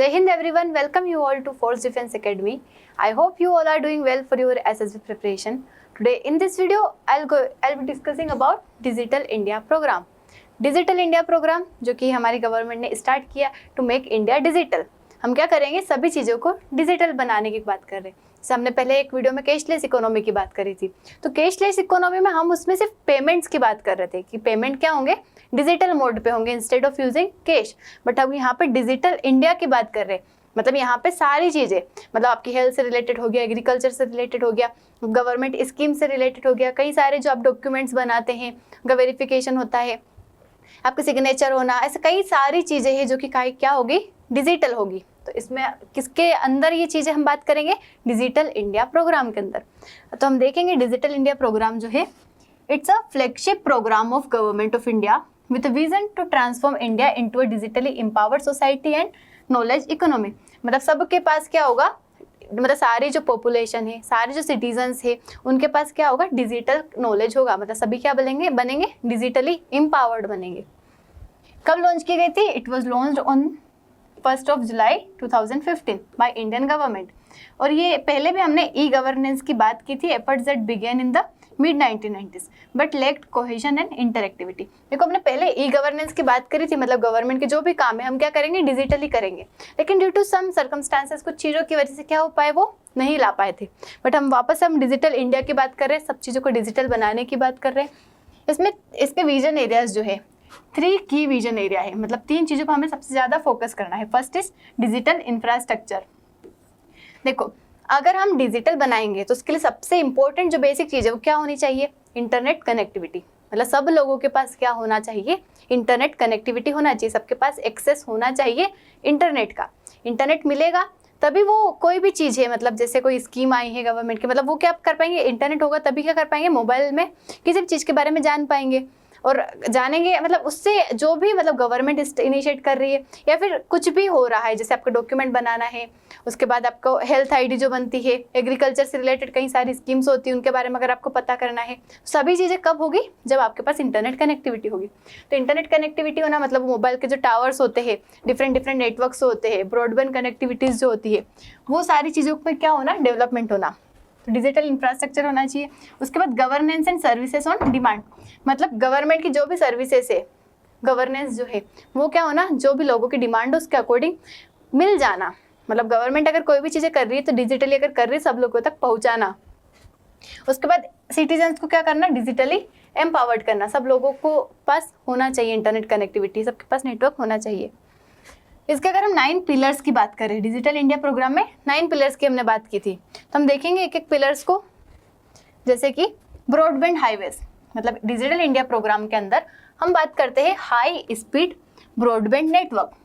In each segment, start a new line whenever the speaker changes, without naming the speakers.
Jai Hind everyone, welcome you all to Force Defense Academy. I hope you all are doing well for your SSB preparation. Today in this video, I'll be discussing about Digital India program. Digital India program जो कि हमारी government ने start किया to make India digital. हम क्या करेंगे, सभी चीज़ों को डिजिटल बनाने की बात कर रहे हैं। जैसे हमने पहले एक वीडियो में कैशलेस इकोनॉमी की बात करी थी, तो कैशलेस इकोनॉमी में हम उसमें सिर्फ पेमेंट्स की बात कर रहे थे कि पेमेंट क्या होंगे, डिजिटल मोड पे होंगे instead of using cash. But अब यहाँ पे डिजिटल इंडिया की बात कर रहे हैं, मतलब यहाँ पे सारी चीज़ें, मतलब आपकी हेल्थ से रिलेटेड हो गया, एग्रीकल्चर से रिलेटेड हो गया, गवर्नमेंट स्कीम से रिलेटेड हो गया, कई सारे जो आप डॉक्यूमेंट्स बनाते हैं उनका वेरिफिकेशन होता है, आपका सिग्नेचर होना, ऐसे कई सारी चीज़ें हैं जो कि क्या होगी, डिजिटल होगी। तो इसमें किसके अंदर ये चीज़ें हम बात करेंगे, डिजिटल इंडिया प्रोग्राम के अंदर। तो हम देखेंगे डिजिटल इंडिया प्रोग्राम जो है, it's a flagship programme of government of India with vision to transform India into a digitally empowered society and knowledge economy. मतलब सबके पास क्या होगा, मतलब सारी जो पॉपुलेशन है, सारे जो सिटीजन्स है, उनके पास क्या होगा, डिजिटल नॉलेज होगा। मतलब सभी क्या बनेंगे डिजिटली एम्पावर्ड बनेंगे। कब लॉन्च की गई थी? It was launched on 1 July 2015 by Indian government. और ये पहले भी हमने ई गवर्नेंस की बात की थी, efforts that began in the mid 1990s but lacked cohesion and interactivity. देखो हमने पहले ई गवर्नेंस की बात करी थी, मतलब गवर्नमेंट के जो भी काम है हम क्या करेंगे, डिजिटली करेंगे। लेकिन ड्यू टू सम सर्कमस्टांसेस, कुछ चीज़ों की वजह से क्या हो पाए, वो नहीं ला पाए थे। बट हम वापस डिजिटल इंडिया की बात कर रहे हैं, सब चीज़ों को डिजिटल बनाने की बात कर रहे हैं। इसमें इसके विजन एरियाज जो है, 3 की विजन एरिया है, मतलब 3 चीज़ों को हमें सबसे ज़्यादा फोकस करना है। First is digital infrastructure. देखो अगर हम डिजिटल बनाएंगे तो उसके लिए सबसे इंपॉर्टेंट जो बेसिक चीज़ है वो क्या होनी चाहिए, इंटरनेट कनेक्टिविटी। मतलब सब लोगों के पास क्या होना चाहिए, इंटरनेट कनेक्टिविटी होना चाहिए, सबके पास एक्सेस होना चाहिए इंटरनेट का। इंटरनेट मिलेगा तभी वो कोई भी चीज़ है, मतलब जैसे कोई स्कीम आई है गवर्नमेंट की, मतलब वो क्या कर पाएंगे, इंटरनेट होगा तभी क्या कर पाएंगे, मोबाइल में किसी भी चीज़ के बारे में जान पाएंगे और जानेंगे। मतलब उससे जो भी मतलब गवर्नमेंट इनिशिएट कर रही है या फिर कुछ भी हो रहा है, जैसे आपको डॉक्यूमेंट बनाना है, उसके बाद आपको हेल्थ आईडी जो बनती है, एग्रीकल्चर से रिलेटेड कई सारी स्कीम्स होती है, उनके बारे में अगर आपको पता करना है, सभी चीज़ें कब होगी, जब आपके पास इंटरनेट कनेक्टिविटी होगी। तो इंटरनेट कनेक्टिविटी होना मतलब मोबाइल के जो टावर्स होते हैं, डिफरेंट नेटवर्क्स होते हैं, ब्रॉडबैंड कनेक्टिविटीज़ जो होती है, वो सारी चीज़ों में क्या होना, डेवलपमेंट होना। तो डिजिटल इंफ्रास्ट्रक्चर होना चाहिए। उसके बाद governance and services on demand, मतलब गवर्नमेंट की जो भी सर्विसेज है, गवर्नेंस जो है वो क्या होना, जो भी लोगों की डिमांड है उसके अकॉर्डिंग मिल जाना। मतलब गवर्नमेंट अगर कोई भी चीज़ें कर रही है तो डिजिटली अगर कर रही है, सब लोगों तक पहुंचाना। उसके बाद सिटीजन्स को क्या करना, डिजिटली एम्पावर्ड करना। सब लोगों को पास होना चाहिए इंटरनेट कनेक्टिविटी, सबके पास नेटवर्क होना चाहिए। इसके अगर हम 9 पिलर्स की बात करें, डिजिटल इंडिया प्रोग्राम में 9 पिलर्स की हमने बात की थी, तो हम देखेंगे एक एक पिलर्स को। जैसे कि ब्रॉडबैंड हाईवेज, मतलब डिजिटल इंडिया प्रोग्राम के अंदर हम बात करते हैं हाई स्पीड ब्रॉडबैंड नेटवर्क।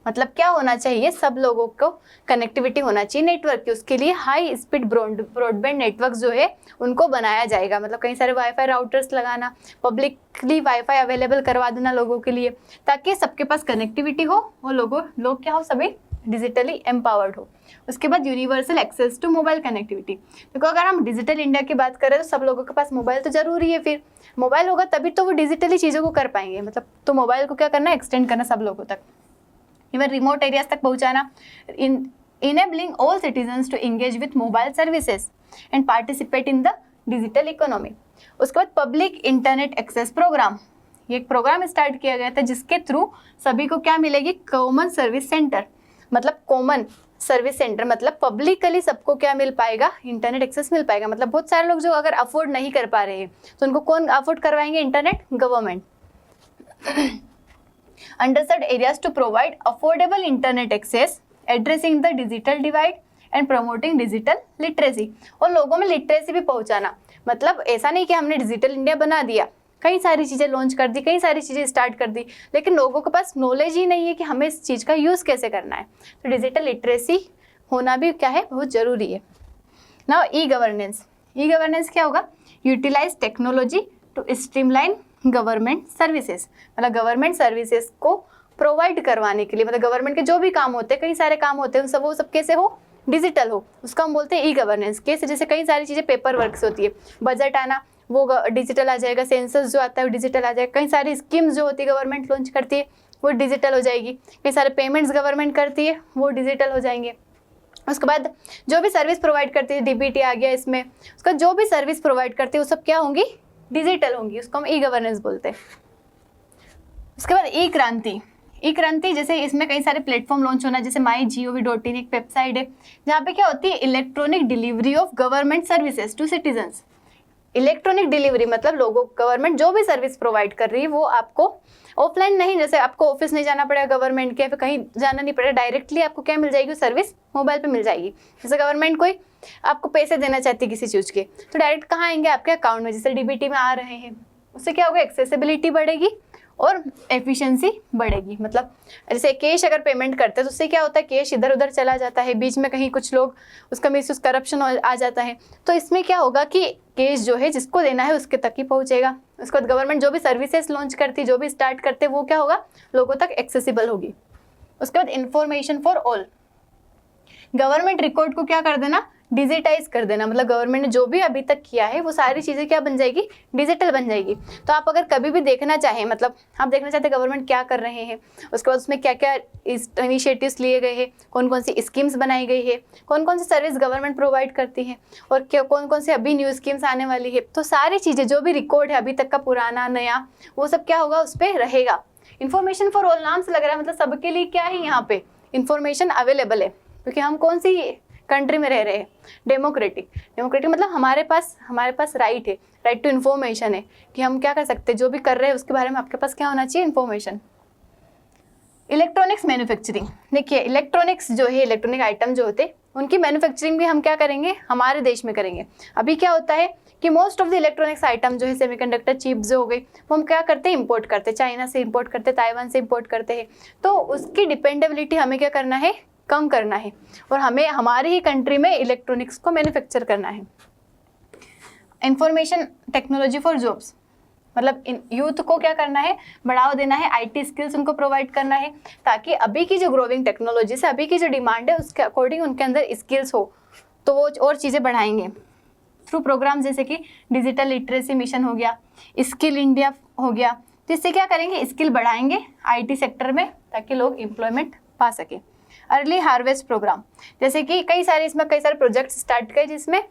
मतलब क्या होना चाहिए, सब लोगों को कनेक्टिविटी होना चाहिए नेटवर्क की, उसके लिए हाई स्पीड ब्रॉडबैंड नेटवर्क जो है उनको बनाया जाएगा। मतलब कई सारे वाईफाई राउटर्स लगाना, पब्लिकली वाईफाई अवेलेबल करवा देना लोगों के लिए, ताकि सबके पास कनेक्टिविटी हो, वो लोग क्या हो, सभी डिजिटली एम्पावर्ड हो। उसके बाद universal access to mobile connectivity. देखो अगर हम डिजिटल इंडिया की बात करें तो सब लोगों के पास मोबाइल तो जरूरी है, फिर मोबाइल होगा तभी तो वो डिजिटली चीज़ों को कर पाएंगे। मतलब तो मोबाइल को क्या करना, एक्सटेंड करना सब लोगों तक, इवन रिमोट एरियाज तक पहुंचाना। Enabling all citizens to engage with mobile services and participate in the digital economy. उसके बाद पब्लिक इंटरनेट एक्सेस प्रोग्राम, ये एक प्रोग्राम स्टार्ट किया गया था जिसके थ्रू सभी को क्या मिलेगी, कॉमन सर्विस सेंटर। मतलब कॉमन सर्विस सेंटर मतलब पब्लिकली सबको क्या मिल पाएगा, इंटरनेट एक्सेस मिल पाएगा। मतलब बहुत सारे लोग जो अगर अफोर्ड नहीं कर पा रहे हैं तो उनको कौन अफोर्ड करवाएंगे, internet, government. Underserved areas to provide affordable internet access, addressing the digital divide and promoting digital literacy। और लोगों में लिटरेसी भी पहुंचाना। मतलब ऐसा नहीं कि हमने डिजिटल इंडिया बना दिया, कई सारी चीज़ें लॉन्च कर दी, कई सारी चीज़ें स्टार्ट कर दी, लेकिन लोगों के पास नॉलेज ही नहीं है कि हमें इस चीज़ का यूज़ कैसे करना है। तो डिजिटल लिटरेसी होना भी क्या है, बहुत ज़रूरी है। Now e governance. E governance क्या होगा, utilise technology to streamline government services. मतलब गवर्नमेंट सर्विसेज को प्रोवाइड करवाने के लिए, मतलब गवर्नमेंट के जो भी काम होते हैं, कई सारे काम होते हैं, वो सब कैसे हो, डिजिटल हो, उसका हम बोलते हैं ई गवर्नेंस। कैसे, जैसे कई सारी चीज़ें पेपर वर्क से होती है, बजट आना वो डिजिटल आ जाएगा, सेंसस जो आता है वो डिजिटल आ जाएगा, कई सारी स्कीम्स जो होती है गवर्नमेंट लॉन्च करती है वो डिजिटल हो जाएगी। कई सारे पेमेंट्स गवर्नमेंट करती है वो डिजिटल हो जाएंगे। उसके बाद जो भी सर्विस प्रोवाइड करती है, डीबीटी आ गया इसमें, उसका जो भी सर्विस प्रोवाइड करती है वो सब क्या होंगी, डिजिटल होंगी, उसको हम ई गवर्नेंस बोलते हैं। उसके बाद ई क्रांति, ई क्रांति जैसे इसमें कई सारे प्लेटफॉर्म लॉन्च होना, जैसे MyGov.in एक वेबसाइट है जहाँ पे क्या होती है, electronic delivery of government services to citizens. Electronic delivery मतलब लोगों, गवर्नमेंट जो भी सर्विस प्रोवाइड कर रही है वो आपको ऑफलाइन नहीं, जैसे आपको ऑफिस नहीं जाना पड़ेगा गवर्नमेंट के, या फिर कहीं जाना नहीं पड़ेगा, डायरेक्टली आपको क्या मिल जाएगी, सर्विस मोबाइल पे मिल जाएगी। जैसे गवर्नमेंट कोई आपको पैसे देना चाहती है किसी चीज़ के, तो डायरेक्ट कहाँ आएंगे, आपके अकाउंट में, जैसे डीबीटी में आ रहे हैं। उससे क्या होगा, एक्सेसिबिलिटी बढ़ेगी और एफिशिएंसी बढ़ेगी। मतलब जैसे कैश अगर पेमेंट करते हैं तो उससे क्या होता है, कैश इधर उधर चला जाता है, बीच में कहीं कुछ लोग उसका मिसयूज, करप्शन आ जाता है। तो इसमें क्या होगा कि कैश जो है जिसको देना है उसके तक ही पहुंचेगा। उसके बाद गवर्नमेंट जो भी सर्विसेज लॉन्च करती, जो भी स्टार्ट करते, वो क्या होगा, लोगों तक एक्सेसिबल होगी। उसके बाद information for all, government record को क्या कर देना, डिजिटाइज कर देना। मतलब गवर्नमेंट ने जो भी अभी तक किया है वो सारी चीज़ें क्या बन जाएगी, डिजिटल बन जाएगी। तो आप अगर कभी भी देखना चाहें, मतलब आप देखना चाहते हैं गवर्नमेंट क्या कर रहे हैं, उसके बाद उसमें क्या क्या इनिशिएटिव्स लिए गए हैं, कौन कौन सी स्कीम्स बनाई गई है, कौन कौन सी सर्विस गवर्नमेंट प्रोवाइड करती है, और क्या कौन कौन से अभी न्यू स्कीम्स आने वाली है, तो सारी चीज़ें जो भी रिकॉर्ड है अभी तक का, पुराना नया, वो सब क्या होगा, उस पर रहेगा। इन्फॉर्मेशन फॉर ऑल नाम से लग रहा है मतलब सबके लिए क्या है यहाँ पे इन्फॉर्मेशन अवेलेबल है, क्योंकि हम कौन सी कंट्री में रह रहे हैं, डेमोक्रेटिक। डेमोक्रेटिक मतलब हमारे पास राइट है, राइट टू इन्फॉर्मेशन है, कि हम क्या कर सकते हैं, जो भी कर रहे हैं उसके बारे में आपके पास क्या होना चाहिए, इन्फॉर्मेशन। इलेक्ट्रॉनिक्स मैन्युफैक्चरिंग, देखिए इलेक्ट्रॉनिक्स जो है, इलेक्ट्रॉनिक आइटम जो होते हैं उनकी मैन्युफैक्चरिंग भी हम क्या करेंगे, हमारे देश में करेंगे। अभी क्या होता है कि most of the electronics item जो है, सेमीकंडक्टर चिप्स जो हो गई, वो हम क्या करते हैं, इंपोर्ट करते हैं, चाइना से इंपोर्ट करते हैं, ताइवान से इंपोर्ट करते हैं। तो उसकी डिपेंडेबिलिटी हमें क्या करना है, कम करना है, और हमें हमारी ही कंट्री में इलेक्ट्रॉनिक्स को मैन्युफैक्चर करना है। इंफॉर्मेशन टेक्नोलॉजी फॉर जॉब्स, मतलब यूथ को क्या करना है, बढ़ावा देना है, आईटी स्किल्स उनको प्रोवाइड करना है, ताकि अभी की जो ग्रोइंग टेक्नोलॉजी से, अभी की जो डिमांड है उसके अकॉर्डिंग उनके अंदर स्किल्स हो, तो वो और चीज़ें बढ़ाएंगे थ्रू प्रोग्राम, जैसे कि डिजिटल लिटरेसी मिशन हो गया, स्किल इंडिया हो गया। तो इससे क्या करेंगे, स्किल बढ़ाएंगे आईटी सेक्टर में, ताकि लोग एम्प्लॉयमेंट पा सके। अर्ली हार्वेस्ट प्रोग्राम, जैसे कि कई सारे प्रोजेक्ट स्टार्ट किए, जिसमें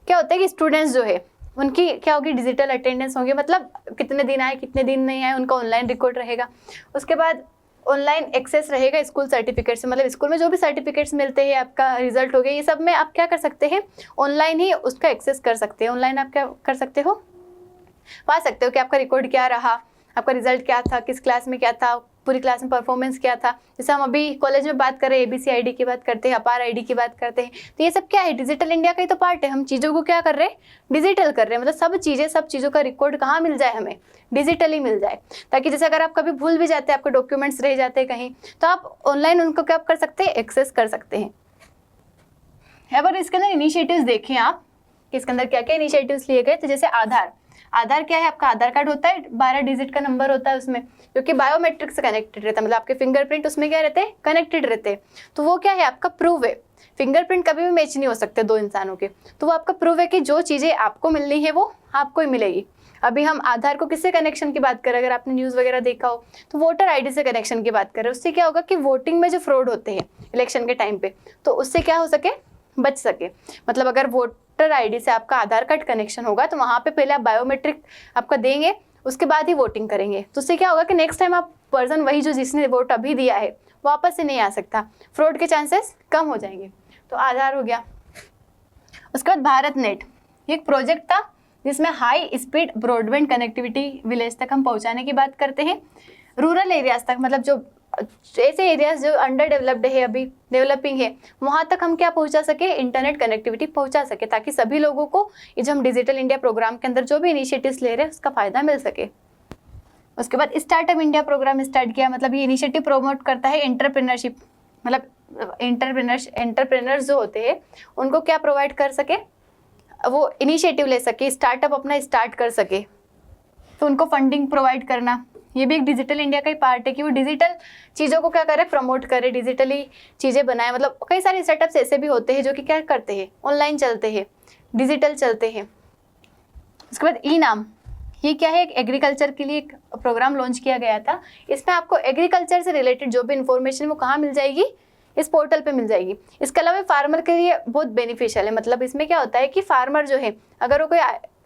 क्या होता है कि स्टूडेंट्स जो है उनकी क्या होगी, डिजिटल अटेंडेंस होगी, मतलब कितने दिन आए कितने दिन नहीं आए उनका ऑनलाइन रिकॉर्ड रहेगा। उसके बाद ऑनलाइन एक्सेस रहेगा स्कूल सर्टिफिकेट से, मतलब स्कूल में जो भी सर्टिफिकेट्स मिलते हैं, आपका रिजल्ट हो गया, ये सब में आप क्या कर सकते हैं, ऑनलाइन ही उसका एक्सेस कर सकते हैं। ऑनलाइन आप क्या कर सकते हो, पा सकते हो कि आपका रिकॉर्ड क्या रहा, आपका रिजल्ट क्या था, किस क्लास में क्या था, पूरी क्लास में परफॉर्मेंस क्या था। जैसे हम अभी कॉलेज में बात कर रहे हैं, ABC ID की बात करते हैं, अपार ID की बात करते हैं, तो ये सब क्या है, डिजिटल इंडिया का ही तो पार्ट है। हम चीज़ों को क्या कर रहे हैं, डिजिटल कर रहे हैं, मतलब सब चीज़ों का रिकॉर्ड कहाँ मिल जाए, हमें डिजिटली मिल जाए, ताकि जैसे अगर आप कभी भूल भी जाते हैं, आपके डॉक्यूमेंट्स रह जाते हैं कहीं, तो आप ऑनलाइन उनको क्या कर सकते हैं, एक्सेस कर सकते हैं। अगर इसके अंदर इनिशिएटिव्स देखें आप, कि इसके अंदर क्या क्या इनिशिएटिव्स लिए गए, तो जैसे आधार क्या है, आपका आधार कार्ड होता है, 12 डिजिट का नंबर होता है उसमें, जो कि बायोमेट्रिक से कनेक्टेड रहता है, मतलब आपके फिंगरप्रिंट उसमें क्या रहते हैं, कनेक्टेड रहते हैं। तो वो क्या है, आपका प्रूफ है। फिंगरप्रिंट कभी भी मैच नहीं हो सकते दो इंसानों के, तो वो आपका प्रूफ है कि जो चीज़ें आपको मिलनी है वो आपको ही मिलेगी। अभी हम आधार को किससे कनेक्शन की बात करें, अगर आपने न्यूज़ वगैरह देखा हो तो वोटर ID से कनेक्शन की बात करें। उससे क्या होगा कि वोटिंग में जो फ्रॉड होते हैं इलेक्शन के टाइम पे, तो उससे क्या हो सके, बच सके। मतलब अगर वोटर ID से आपका आधार कार्ड कनेक्शन होगा, तो वहाँ पे पहले आप बायोमेट्रिक आपका देंगे, उसके बाद ही वोटिंग करेंगे। तो उससे क्या होगा कि नेक्स्ट टाइम आप पर्सन वही जो जिसने वोट अभी दिया है वापस से नहीं आ सकता, फ्रॉड के चांसेस कम हो जाएंगे। तो आधार हो गया। उसके बाद भारत नेट, ये एक प्रोजेक्ट था जिसमें high speed broadband connectivity village तक हम पहुँचाने की बात करते हैं, रूरल एरियाज तक, मतलब जो ऐसे एरियाज जो अंडर डेवलप्ड है, अभी डेवलपिंग है, वहाँ तक हम क्या पहुँचा सके, इंटरनेट कनेक्टिविटी पहुँचा सके, ताकि सभी लोगों को ये जो हम डिजिटल इंडिया प्रोग्राम के अंदर जो भी इनिशिएटिव्स ले रहे हैं उसका फ़ायदा मिल सके। उसके बाद स्टार्टअप इंडिया प्रोग्राम स्टार्ट किया, मतलब ये इनिशिएटिव प्रमोट करता है एंटरप्रेन्योरशिप, मतलब एंटरप्रेन्योर्स जो होते हैं उनको क्या प्रोवाइड कर सके, वो इनिशिएटिव ले सके, स्टार्टअप अपना स्टार्ट कर सके, तो उनको फंडिंग प्रोवाइड करना, ये भी एक डिजिटल इंडिया का ही पार्ट है कि वो डिजिटल चीज़ों को क्या करे, प्रमोट करे, डिजिटली चीज़ें बनाए। मतलब कई सारे सेटअप्स ऐसे भी होते हैं जो कि क्या करते हैं, ऑनलाइन चलते हैं, डिजिटल चलते हैं। उसके बाद ई नाम, ये क्या है, एक एग्रीकल्चर के लिए एक प्रोग्राम लॉन्च किया गया था। इसमें आपको एग्रीकल्चर से रिलेटेड जो भी इंफॉर्मेशन वो कहाँ मिल जाएगी, इस पोर्टल पे मिल जाएगी। इसके अलावा फार्मर के लिए बहुत बेनिफिशियल है। मतलब इसमें क्या होता है कि फार्मर जो है, अगर वो कोई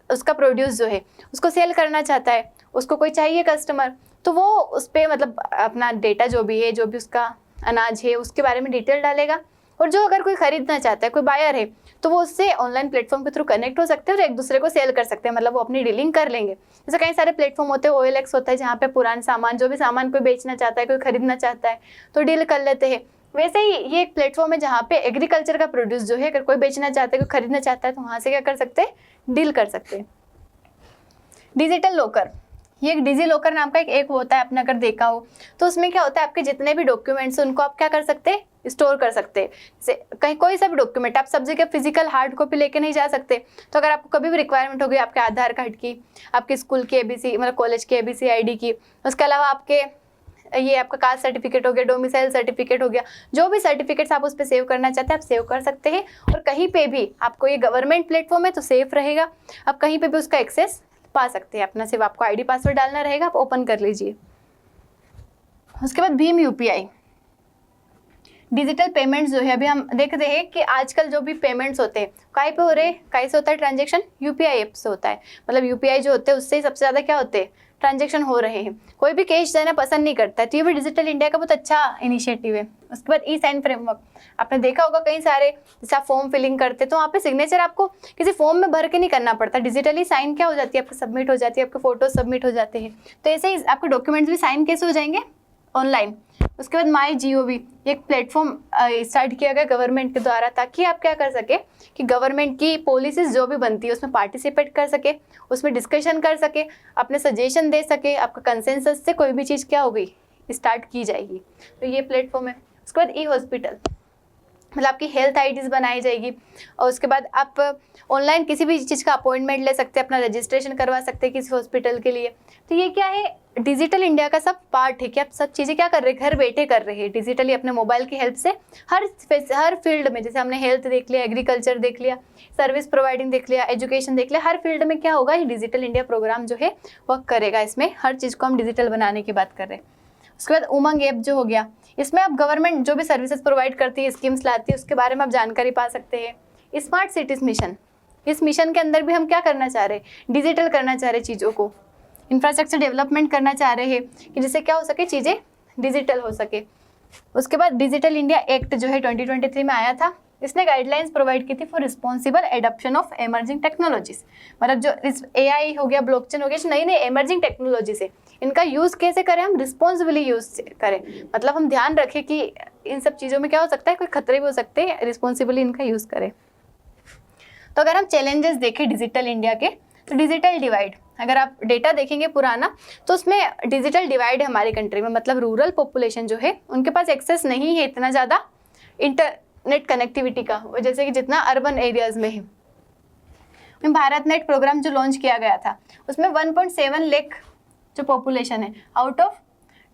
उसका प्रोड्यूस जो है उसको सेल करना चाहता है, उसको कोई चाहिए कस्टमर, तो वो उस पर मतलब अपना डेटा जो भी है, जो भी उसका अनाज है उसके बारे में डिटेल डालेगा। और जो अगर कोई खरीदना चाहता है, कोई बायर है, तो वो उससे ऑनलाइन प्लेटफॉर्म के थ्रू कनेक्ट हो सकते हैं और एक दूसरे को सेल कर सकते हैं। मतलब वो अपनी डीलिंग कर लेंगे। जैसे कई सारे प्लेटफॉर्म होते हैं, OLX होता है जहाँ पे पुराने सामान, जो भी सामान कोई बेचना चाहता है, कोई खरीदना चाहता है तो डील कर लेते हैं। वैसे ही ये एक प्लेटफॉर्म है जहाँ पे एग्रीकल्चर का प्रोड्यूस जो है, अगर कोई बेचना चाहता है, कोई खरीदना चाहता है, तो वहाँ से क्या कर सकते हैं, डील कर सकते हैं। डिजिटल लॉकर, ये एक डिजी लॉकर नाम का एक होता है, आपने अगर देखा हो तो उसमें क्या होता है, आपके जितने भी डॉक्यूमेंट्स उनको आप क्या कर सकते हैं, स्टोर कर सकते हैं। जैसे कहीं कोई सा भी डॉक्यूमेंट, आप सब जगह फिजिकल हार्ड कॉपी लेके नहीं जा सकते, तो अगर आपको कभी भी रिक्वायरमेंट होगी आपके आधार कार्ड की, आपके स्कूल की ABC मतलब कॉलेज की ABC ID की, उसके अलावा आपके ये आपका कास्ट सर्टिफिकेट हो गया, डोमिसाइल सर्टिफिकेट हो गया, जो भी सर्टिफिकेट्स आप उस पर सेव करना चाहते हैं आप सेव कर सकते हैं। और कहीं पे भी आपको, ये गवर्नमेंट प्लेटफॉर्म है तो सेफ रहेगा, आप कहीं पे भी उसका एक्सेस पा सकते हैं। अपना सिर्फ आपको ID पासवर्ड डालना रहेगा, आप ओपन कर लीजिए। उसके बाद भीम UPI, डिजिटल पेमेंट्स जो है, अभी हम देखते हैं कि आजकल जो भी पेमेंट्स होते हैं कहीं पे हो रहे हैं, कहीं से होता है ट्रांजेक्शन, UPI ऐप से होता है। मतलब UPI जो होते हैं उससे ही सबसे ज़्यादा क्या होते हैं, ट्रांजेक्शन हो रहे हैं। कोई भी कैश देना पसंद नहीं करता है, तो ये भी डिजिटल इंडिया का बहुत अच्छा इनिशिएटिव है। उसके बाद E-साइन फ्रेमवर्क, आपने देखा होगा कई सारे, जैसे आप फॉर्म फिलिंग करते तो वहाँ पे सिग्नेचर आपको किसी फॉर्म में भर के नहीं करना पड़ता, डिजिटली साइन क्या हो जाती है, आपको सबमिट हो जाती है, आपके फोटो सबमिट हो जाते हैं। तो ऐसे ही आपके डॉक्यूमेंट्स भी साइन कैसे हो जाएंगे, ऑनलाइन। उसके बाद MyGov, एक प्लेटफॉर्म स्टार्ट किया गया गवर्नमेंट के द्वारा, ताकि आप क्या कर सके कि गवर्नमेंट की पॉलिसीज जो भी बनती है उसमें पार्टिसिपेट कर सके, उसमें डिस्कशन कर सके, अपने सजेशन दे सके, आपका कंसेंसस से कोई भी चीज़ क्या हो गई, स्टार्ट की जाएगी। तो ये प्लेटफॉर्म है। उसके बाद E-हॉस्पिटल, मतलब आपकी हेल्थ IDs बनाई जाएगी, और उसके बाद आप ऑनलाइन किसी भी चीज़ का अपॉइंटमेंट ले सकते हैं, अपना रजिस्ट्रेशन करवा सकते हैं किसी हॉस्पिटल के लिए। तो ये क्या है, डिजिटल इंडिया का सब पार्ट है कि आप सब चीज़ें क्या कर रहे हैं, घर बैठे कर रहे हैं डिजिटली, अपने मोबाइल की हेल्प से हर फील्ड में। जैसे हमने हेल्थ देख लिया, एग्रीकल्चर देख लिया, सर्विस प्रोवाइडिंग देख लिया, एजुकेशन देख लिया, हर फील्ड में क्या होगा, ये डिजिटल इंडिया प्रोग्राम जो है वर्क करेगा। इसमें हर चीज़ को हम डिजिटल बनाने की बात कर रहे हैं। उसके बाद उमंग ऐप जो हो गया, इसमें आप गवर्नमेंट जो भी सर्विसेज प्रोवाइड करती है, स्कीम्स लाती है, उसके बारे में आप जानकारी पा सकते हैं। स्मार्ट सिटीज मिशन, इस मिशन के अंदर भी हम क्या करना चाह रहे हैं, डिजिटल करना चाह रहे हैं चीज़ों को, इंफ्रास्ट्रक्चर डेवलपमेंट करना चाह रहे हैं कि जिससे क्या हो सके, चीज़ें डिजिटल हो सके। उसके बाद डिजिटल इंडिया एक्ट जो है 2023 में आया था, इसने गाइडलाइंस प्रोवाइड की थी for responsible adoption of emerging technologies. मतलब जो AI हो गया, ब्लॉकचेन हो गया, जो नई नई एमर्जिंग टेक्नोलॉजीज है, इनका यूज़ कैसे करें, हम रिस्पॉन्सिबली यूज़ करें। मतलब हम ध्यान रखें कि इन सब चीज़ों में क्या हो सकता है, कोई खतरे भी हो सकते हैं, रिस्पॉन्सिबली इनका यूज़ करें। तो अगर हम चैलेंजेस देखें डिजिटल इंडिया के, तो डिजिटल डिवाइड, अगर आप डेटा देखेंगे पुराना, तो उसमें डिजिटल डिवाइड है हमारी कंट्री में। मतलब रूरल पॉपुलेशन जो है उनके पास एक्सेस नहीं है इतना ज़्यादा इंटरनेट कनेक्टिविटी का, जैसे कि जितना अर्बन एरियाज़ में है। भारत नेट प्रोग्राम जो लॉन्च किया गया था, उसमें 1.7 लाख जो पॉपुलेशन है, आउट ऑफ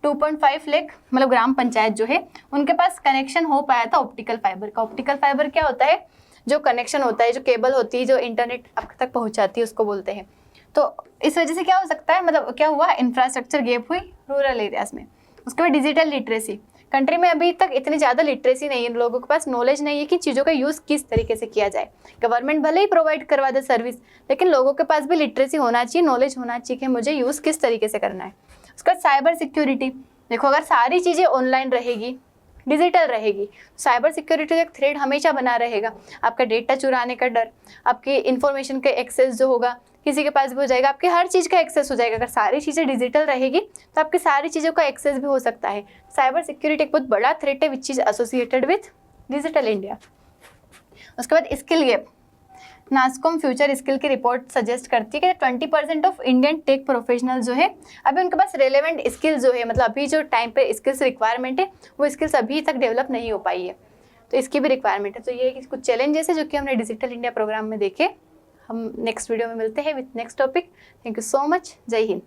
2.5 लाख मतलब ग्राम पंचायत जो है, उनके पास कनेक्शन हो पाया था ऑप्टिकल फाइबर का। ऑप्टिकल फाइबर क्या होता है, जो कनेक्शन होता है, जो केबल होती है, जो इंटरनेट आप तक पहुंचाती है, उसको बोलते हैं। तो इस वजह से क्या हो सकता है, मतलब क्या हुआ, इंफ्रास्ट्रक्चर गैप हुई रूरल एरियाज में। उसके बाद डिजिटल लिटरेसी, कंट्री में अभी तक इतनी ज़्यादा लिटरेसी नहीं है, लोगों के पास नॉलेज नहीं है कि चीज़ों का यूज़ किस तरीके से किया जाए। गवर्नमेंट भले ही प्रोवाइड करवा दे सर्विस, लेकिन लोगों के पास भी लिटरेसी होना चाहिए, नॉलेज होना चाहिए कि मुझे यूज़ किस तरीके से करना है। उसके बाद साइबर सिक्योरिटी, देखो अगर सारी चीज़ें ऑनलाइन रहेगी, डिजिटल रहेगी, साइबर सिक्योरिटी का एक थ्रेड हमेशा बना रहेगा। आपका डेटा चुराने का डर, आपकी इन्फॉर्मेशन का एक्सेस जो होगा किसी के पास भी हो जाएगा, आपकी हर चीज़ का एक्सेस हो जाएगा। अगर सारी चीज़ें डिजिटल रहेगी तो आपकी सारी चीज़ों का एक्सेस भी हो सकता है। साइबर सिक्योरिटी एक बहुत बड़ा थ्रेट है which is associated with digital India. उसके बाद skill gap, NASSCOM future skill की रिपोर्ट सजेस्ट करती है कि 20% ऑफ इंडियन टेक प्रोफेशनल जो है अभी उनके पास रेलेवेंट स्किल्स जो है, मतलब अभी जो टाइम पे स्किल्स रिक्वायरमेंट है वो स्किल्स अभी तक डेवलप नहीं हो पाई है, तो इसकी भी रिक्वायरमेंट है। तो ये कुछ चैलेंजेस है जो कि हमने डिजिटल इंडिया प्रोग्राम में देखे। हम नेक्स्ट वीडियो में मिलते हैं with next topic. Thank you so much. जय हिंद।